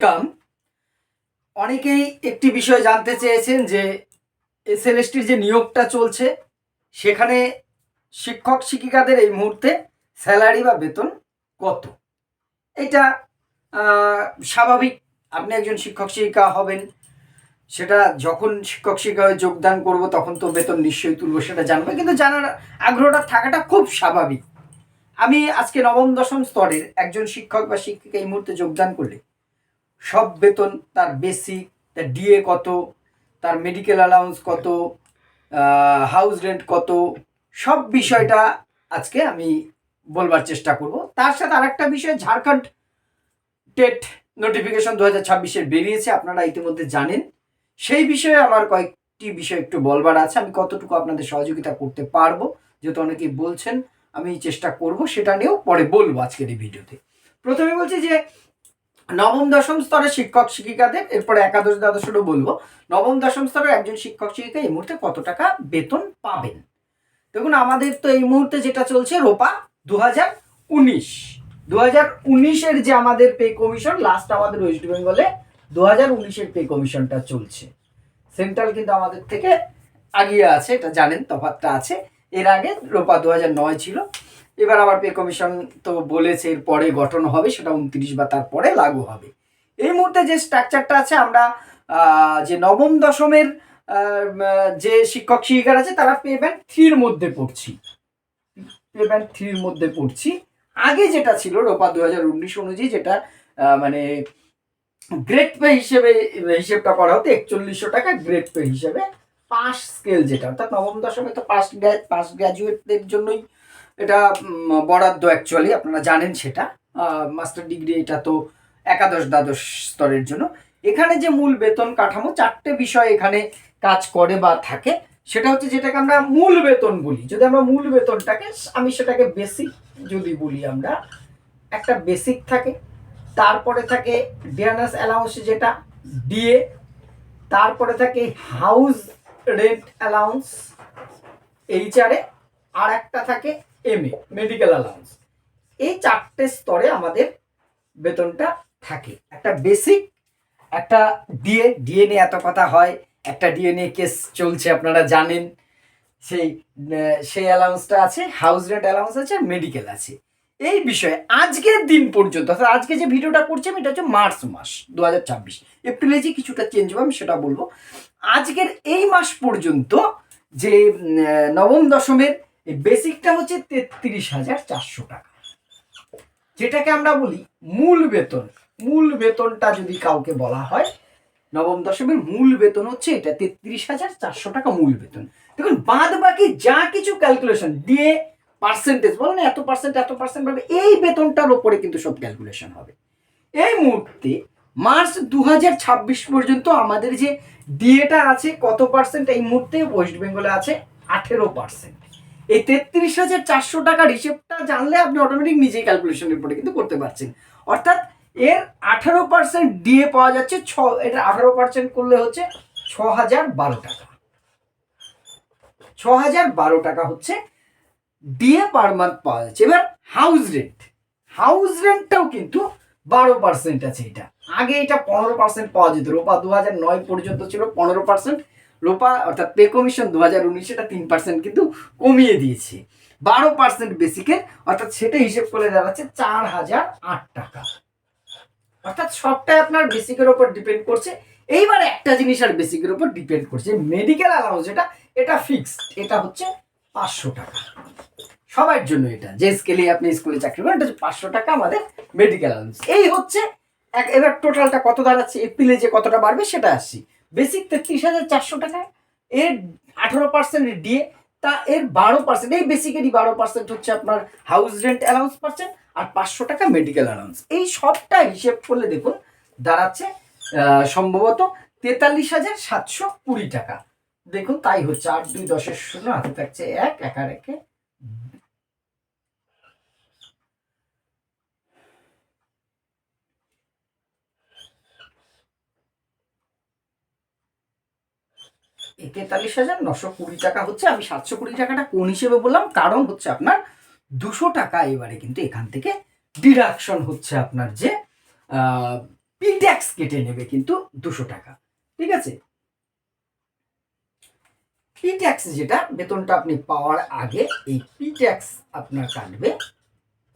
কাম অনেকেই একটি বিষয় জানতে চেয়েছেন যে এসএলএসটির যে নিয়োগটা চলছে সেখানে শিক্ষক শিক্ষিকাদের এই মুহূর্তে স্যালারি বা বেতন কত। এটা স্বাভাবিক, আপনি একজন শিক্ষক শিক্ষিকা হবেন, সেটা যখন শিক্ষক শিক্ষা হয়ে যোগদান করব তখন তো বেতন নিশ্চয়ই তুলব, সেটা জানবে, কিন্তু জানার আগ্রহটা থাকাটা খুব স্বাভাবিক। আমি আজকে নবম দশম স্তরের একজন শিক্ষক বা শিক্ষিকা এই মুহূর্তে যোগদান করলে সব বেতন, তার বেসিক, তার ডিএ কত, তার মেডিকেল অ্যালাউন্স কত, হাউস রেন্ট কত, সব বিষয়টা আজকে আমি বলবার চেষ্টা করব। তার সাথে আরেকটা বিষয়, ঝাড়খণ্ড টেট নোটিফিকেশন 2026-এর বেরিয়েছে, আপনারা ইতিমধ্যে জানেন। সেই বিষয়ে আমার কয়েকটি বিষয় একটু বলবার আছে। আমি কতটুকু আপনাদের সহযোগিতা করতে পারবো, যেহেতু অনেকেই বলছেন, আমি চেষ্টা করব, সেটা নিয়েও পরে বলবো আজকের এই ভিডিওতে। প্রথমে বলছি যে নবম দশম স্তরের শিক্ষক শিক্ষিকাদের, এরপরে একাদশ দ্বাদশেরও বলবো, নবম দশম স্তরের একজন শিক্ষক শিক্ষিকা এই মুহূর্তে কত টাকা বেতন পাবেন। দেখুন, আমাদের তো এই মুহূর্তে যেটা চলছে রোপা 2019 যে আমাদের পে কমিশন, লাস্ট আমাদের ওয়েস্ট বেঙ্গলে 2019-এর পে কমিশনটা চলছে। সেন্ট্রাল কিন্তু আমাদের থেকে আগিয়ে আছে, এটা জানেন, তফাৎটা আছে। এর আগে রোপা 2009 ছিল, এবার আবার পে কমিশন তো বলেছে এর পরে গঠন হবে, সেটা 29 বা তারপরে লাগু হবে। এই মুহূর্তে যে স্ট্রাকচারটা আছে, আমরা যে নবম দশমের যে শিক্ষক শিক্ষিকারা আছে তারা পে ব্যান্ড 3-র মধ্যে পড়ছি, আগে যেটা ছিল রোপা 2019 অনুযায়ী, যেটা মানে গ্রেড পে হিসেবে হিসেবটা করা হতো 4100 টাকা গ্রেড পে হিসেবে, পাস স্কেল যেটা, অর্থাৎ নবম দশমে তো পাস গ্র্যাজুয়েটদের জন্যই এটা বরাদ্দ, অ্যাকচুয়ালি আপনারা জানেন সেটা। মাস্টার ডিগ্রি এটা তো একাদশ দ্বাদশ স্তরের জন্য। এখানে যে মূল বেতন কাঠামো, 4টে বিষয় এখানে কাজ করে বা থাকে। সেটা হচ্ছে যেটাকে আমরা মূল বেতন বলি। যদি আমরা মূল বেতনটাকে, আমি সেটাকে বেসিক যদি বলি, আমরা একটা বেসিক থাকে, তারপরে থাকে ডিয়ারনেস অ্যালাউন্স যেটা ডিএ, তারপরে থাকে হাউস রেন্ট অ্যালাউন্স এইচআরএ, আর একটা থাকে এমএ মেডিকেল অ্যালাউন্স। এই 4টে স্তরে আমাদের বেতনটা থাকে। একটা বেসিক, একটা ডিএ নিয়ে এত কথা হয়, একটা ডিএ নিয়ে কেস চলছে, আপনারা জানেন। সেই অ্যালাউন্সটা আছে, হাউস রেন্ট অ্যালাউন্স আছে, মেডিকেল আছে। এই বিষয়ে আজকের দিন পর্যন্ত, অর্থাৎ আজকে যে ভিডিওটা করছি আমি, এটা হচ্ছে মার্চ মাস 2026, এপ্রিলে যে কিছুটা চেঞ্জ হবে আমি সেটা বলবো। আজকের এই মাস পর্যন্ত যে নবম দশমের বেসিকটা হচ্ছে 33,400 টাকা, যেটাকে আমরা বলি মূল বেতন। মূল বেতনটা যদি কাউকে বলা হয়, নবম দশমের মূল বেতন হচ্ছে এটা, 33,400 টাকা মূল বেতন। দেখুন, বাদ বাকি যা কিছু ক্যালকুলেশন দিয়ে পার্সেন্টেজ বলেন, এত পার্সেন্ট ভাবে এই বেতনটার ওপরে কিন্তু সব ক্যালকুলেশন হবে। এই মুহূর্তে মার্চ 2026 পর্যন্ত আমাদের যে ডিএটা আছে কত পার্সেন্ট, এই মুহূর্তে ওয়েস্ট বেঙ্গলে আছে 18%। এই 33,400 টাকার হিসেবটা জানলে আপনি অটোমেটিক নিজেই ক্যালকুলেশনের উপরে কিন্তু করতে পারছেন। অর্থাৎ এর 18% ডিএ পাওয়া যাচ্ছে, এটা 18% করলে হচ্ছে 6,012 টাকা। 6,012 টাকা হচ্ছে ডিএ পার মান্থ পাওয়া যাচ্ছে। এবার হাউস রেন্টটাও কিন্তু 12% আছে। এটা আগে এটা 15% পাওয়া যেত, রোপা 2009 পর্যন্ত ছিল 15%, রোপা অর্থাৎ পে কমিশন 2019 এটা 3% কিন্তু কমিয়ে দিয়েছে, 12% বেসিকের, অর্থাৎ সেটা হিসেব করলে দাঁড়াচ্ছে 4,008 টাকা। অর্থাৎ সবটাই আপনার বেসিকের উপর ডিপেন্ড করছে। এইবার একটা জিনিস আর বেসিকের উপর ডিপেন্ড করছে, মেডিকেল অ্যালাউন্স এটা ফিক্সড, এটা হচ্ছে 500 টাকা সবার জন্য। এটা যে স্কেলে আপনি স্কুলে চাকরি করেন, এটা 500 টাকা আমাদের মেডিকেল অ্যালাউন্স। এই হচ্ছে এবার টোটালটা কত দাঁড়াচ্ছে, এপ্রিলে যে কতটা বাড়বে সেটা আসছি। বেসিক 33,400 টাকা, এর 18% ডিএ, তা এর 12%, এই বেসিকেরই 12% হচ্ছে আপনার হাউস রেন্ট অ্যালাউন্স পাচ্ছেন, আর 500 টাকা মেডিকেল অ্যালাউন্স। এই সবটা হিসেব করলে দেখুন দাঁড়াচ্ছে সম্ভবত 43,720 টাকা। দেখুন তাই হচ্ছে, 8 2 10 0 হাতে থাকছে 1, 1 আর 1 43,920 টাকা হচ্ছে। আমি 720 টাকাটা কোন হিসেবে বললাম, কারণ হচ্ছে আপনার 200 টাকা এবারে কিন্তু এখান থেকে ডিডাকশন হচ্ছে, আপনার যে পি ট্যাক্স কেটে নেবে কিন্তু 200 টাকা। ঠিক আছে, পি ট্যাক্স যেটা বেতনটা আপনি পাওয়ার আগে এই পি ট্যাক্স আপনার কাটবে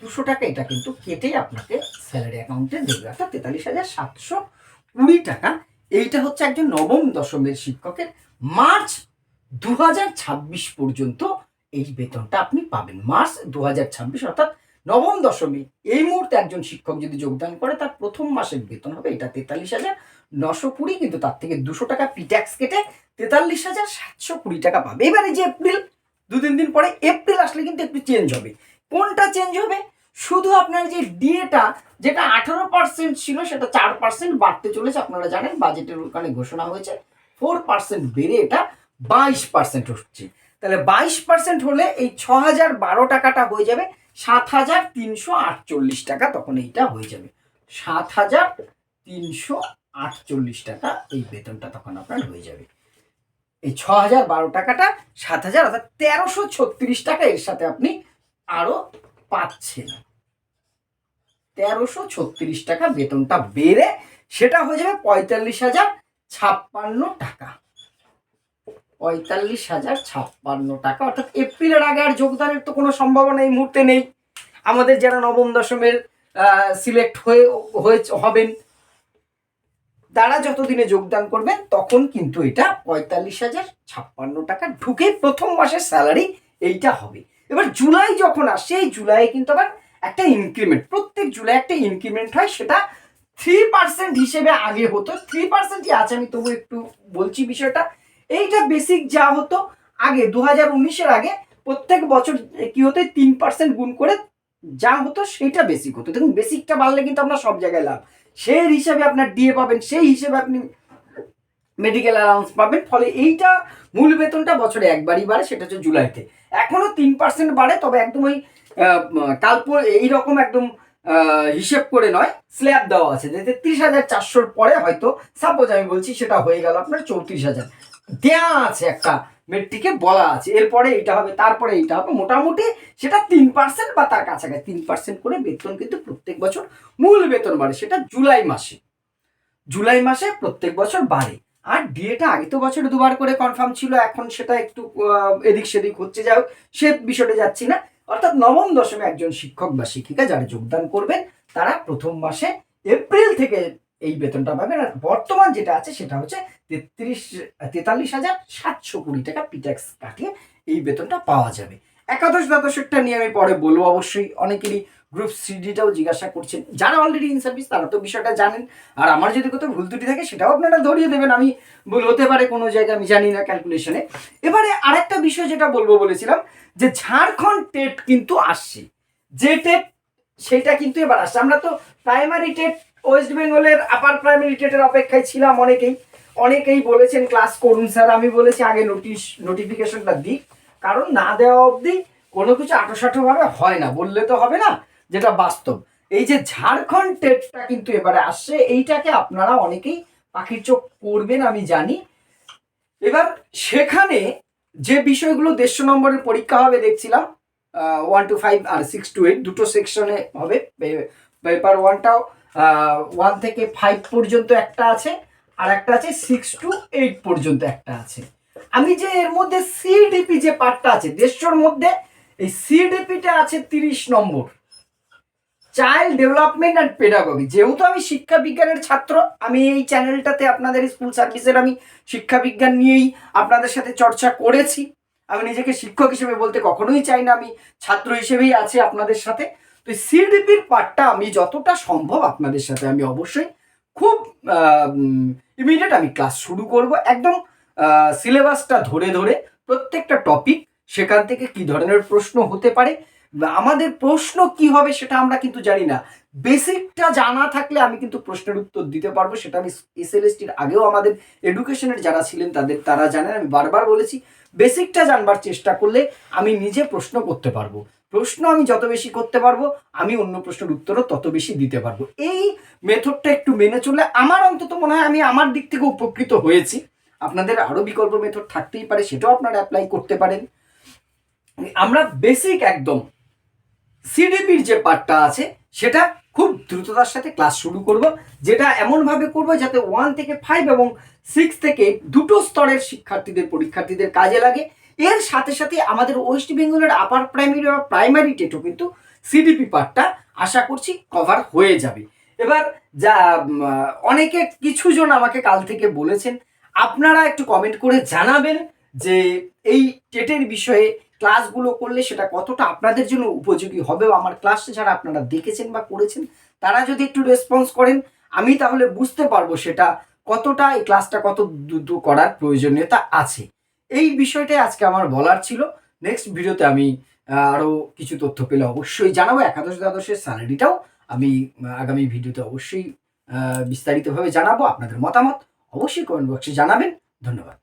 200 টাকা, এটা কিন্তু কেটেই আপনাকে স্যালারি অ্যাকাউন্টে দেবে, অর্থাৎ 43,720 টাকা। এইটা হচ্ছে একজন নবম দশমের শিক্ষকের মার্চ 2026 পর্যন্ত এই বেতনটা আপনি পাবেন। মার্চ 2026 অর্থাৎ নবম দশমে এই মুহূর্তে একজন শিক্ষক যদি যোগদান করে তার প্রথম মাসের বেতন হবে এটা 43,920, কিন্তু তার থেকে 200 টাকা পি ট্যাক্স কেটে 43,720 টাকা পাবে। এবারে যে এপ্রিল 2-3 দিন পরে এপ্রিল আসলে কিন্তু একটু চেঞ্জ হবে। কোনটা চেঞ্জ হবে? শুধু আপনার যে ডিএটা যেটা 18% ছিল সেটা 4% বাড়তে চলেছে। আপনারা জানেন বাজেটের ওখানে ঘোষণা হয়েছে 4% বেড়ে এটা 22% হচ্ছে। তাহলে 22% হলে এই 6,012 টাকাটা হয়ে যাবে 7,348 টাকা, তখন এইটা হয়ে যাবে 7,348 টাকা, এই বেতনটা তখন আপনার হয়ে যাবে। এই 6,012 টাকাটা 7,000 অর্থাৎ 1,336 টাকা এর সাথে আপনি আরো পাচ্ছেন। 1,336 টাকা বেতনটা বেড়ে সেটা হয়ে যাবে 45,056 টাকা। 45,056 টাকা, অর্থাৎ এপ্রিলের আগে আর যোগদানের তো কোনো সম্ভাবনা এই মুহূর্তে নেই। আমাদের যারা নবম দশমের সিলেক্ট হবেন তারা যতদিনে যোগদান করবেন তখন কিন্তু এটা 45,056 টাকা ঢুকে প্রথম মাসের স্যালারি এইটা হবে। এবার জুলাই যখন আসে এই জুলাইয়ে কিন্তু আবার একটা ইনক্রিমেন্ট, প্রত্যেক জুলাই একটা ইনক্রিমেন্ট হয়, সেটা 3% হিসেবে আগে হতো। 3%ই আছে, আমি তবু একটু বলছি বিষয়টা। এইটা বেসিক যা হতো আগে 2019-এর আগে প্রত্যেক বছর কি হতো 3% গুণ করে যা হতো সেইটা বেসিক হতো। দেখুন বেসিকটা বাড়লে কিন্তু আপনার সব জায়গায় লাভ, সেই হিসাবে আপনার ডিএ পাবেন, সেই হিসেবে আপনি মেডিকেল অ্যালাউন্স পাবেন। ফলে এইটা মূল বেতনটা বছরে একবারই বাড়ে, সেটা হচ্ছে জুলাইতে। এখনো 3% বাড়ে, তবে একদম ওই এইরকম একদম হিসেব করে নয়, স্ল্যাব দেওয়া আছে যে 33,400 পরে হয়তো সাপোজ আমি বলছি সেটা হয়ে গেল আপনার 34,000 দেয়া আছে, একটা মেট্রিকে বলা আছে এরপরে এটা হবে তারপরে এইটা হবে, মোটামুটি সেটা 3% বা তার কাছাকাছি 3% করে বেতন কিন্তু প্রত্যেক বছর মূল বেতন বাড়ে, সেটা জুলাই মাসে প্রত্যেক বছর বাড়ে। আর ডিএটা আগে তো বছরে 2বার করে কনফার্ম ছিল, এখন সেটা একটু এদিক সেদিক হচ্ছে, যাই হোক সে বিষয়টা যাচ্ছি না। অর্থাৎ নবম দশমে একজন শিক্ষক বা শিক্ষিকা যারা যোগদান করবেন তারা প্রথম মাসে এপ্রিল থেকে এই বেতনটা পাবেন। আর বর্তমান যেটা আছে সেটা হচ্ছে 43,720 টাকা পি ট্যাক্স কাটিয়ে এই বেতনটা পাওয়া যাবে। একাদশ দ্বাদশেরটা নিয়ে আমি পরে বলবো, অবশ্যই অনেকেরই গ্রুপ সিডিটাও জিজ্ঞাসা করছেন, যারা অলরেডি ইন সার্ভিস তারা তো বিষয়টা জানেন। আর আমার যদি কোথাও ভুল ত্রুটি থাকে সেটাও আপনারা ধরিয়ে দেবেন, আমি ভুল হতে পারে কোনো জায়গায়, আমি জানি না ক্যালকুলেশনে। এবারে আরেকটা বিষয় যেটা বলবো বলেছিলাম যে ঝাড়খণ্ড টেট কিন্তু আসছে, যে টেট সেটা কিন্তু এবার আসছে। আমরা তো প্রাইমারি টেট ওয়েস্ট বেঙ্গলের আপার প্রাইমারি টেটের অপেক্ষায় ছিলাম, অনেকেই বলেছেন ক্লাস করুন স্যার, আমি বলেছি আগে নোটিফিকেশনটা দিই, কারণ না দেওয়া অবধি কোনো কিছু আটোসাটো ভাবে হয় না, বললে তো হবে না, যেটা বাস্তব। এই যে ঝাড়খণ্ড টেটটা কিন্তু এবারে আসছে, এইটাকে আপনারা অনেকেই পাখির চোখ করবেন আমি জানি। এবার সেখানে যে বিষয়গুলো 150 নম্বরের পরীক্ষা হবে দেখছিলাম, 1 to 5 আর 6 to 8 দুটো সেকশনে হবে। পেপার 1টাও 1 থেকে 5 পর্যন্ত একটা আছে, আর একটা আছে 6 to 8 পর্যন্ত একটা আছে। আমি যে এর মধ্যে সিডিপি যে পার্টটা আছে 150-র মধ্যে, এই সিডিপিটা আছে 30 নম্বর, চাইল্ড ডেভেলপমেন্ট অ্যান্ড পেডাগজি। যেহেতু আমি শিক্ষা বিজ্ঞানের ছাত্র, আমি এই চ্যানেলটাতে আপনাদের স্কুল সার্ভিসের আমি শিক্ষা বিজ্ঞান নিয়েই আপনাদের সাথে চর্চা করেছি। আমি নিজেকে শিক্ষক হিসেবে বলতে কখনোই চাই না, আমি ছাত্র হিসেবেই আছি আপনাদের সাথে। তো সিডিপির পার্টটা আমি যতটা সম্ভব আপনাদের সাথে আমি অবশ্যই খুব ইমিডিয়েট আমি ক্লাস শুরু করব, একদম সিলেবাসটা ধরে ধরে প্রত্যেকটা টপিক, সেখান থেকে কি ধরনের প্রশ্ন হতে পারে, আমাদের প্রশ্ন কি হবে সেটা আমরা কিন্তু জানি না। বেসিকটা জানা থাকলে আমি কিন্তু প্রশ্নের উত্তর দিতে পারবো, সেটা আমি এসএলএসটির আগেও আমাদের এডুকেশনের যারা ছিলেন তারা জানেন, আমি বারবার বলেছি বেসিকটা জানবার চেষ্টা করলে আমি নিজে প্রশ্ন করতে পারবো, প্রশ্ন আমি যত বেশি করতে পারবো আমি অন্য প্রশ্নের উত্তরও তত বেশি দিতে পারবো। এই মেথডটা একটু মেনে চললে আমার অন্তত মনে হয় আমি আমার দিক থেকে উপকৃত হয়েছি। আপনাদের আরো বিকল্প মেথড থাকতেই পারে, সেটাও আপনারা অ্যাপ্লাই করতে পারেন। আমরা বেসিক একদম সিডিপির যে পার্টটা আছে সেটা খুব দ্রুততার সাথে ক্লাস শুরু করব, যেটা এমনভাবে করব যাতে 1 থেকে 5 এবং 6 থেকে দুটো স্তরের পরীক্ষার্থীদের কাজে লাগে। এর সাথে সাথে আমাদের ওয়েস্ট বেঙ্গলের আপার প্রাইমারি বা প্রাইমারি টেটও কিন্তু সিডিপি পার্টটা আশা করছি কভার হয়ে যাবে। এবার যা অনেকে কিছুজন আমাকে কাল থেকে বলেছেন, আপনারা একটু কমেন্ট করে জানাবেন যে এই টেটের বিষয়ে ক্লাসগুলো করলে সেটা কতটা আপনাদের জন্য উপযোগী হবে। আমার ক্লাসটা যারা আপনারা দেখেছেন বা করেছেন তারা যদি একটু রেসপন্স করেন, আমি তাহলে বুঝতে পারবো সেটা কতটা, এই ক্লাসটা কত দ্রুত করার প্রয়োজনীয়তা আছে। এই বিষয়টাই আজকে আমার বলার ছিল। নেক্সট ভিডিওতে আমি আরও কিছু তথ্য পেলে অবশ্যই জানাবো। একাদশ দ্বাদশের স্যালারিটাও আমি আগামী ভিডিওতে অবশ্যই বিস্তারিতভাবে জানাবো। আপনাদের মতামত অবশ্যই কমেন্ট বক্সে জানাবেন। ধন্যবাদ।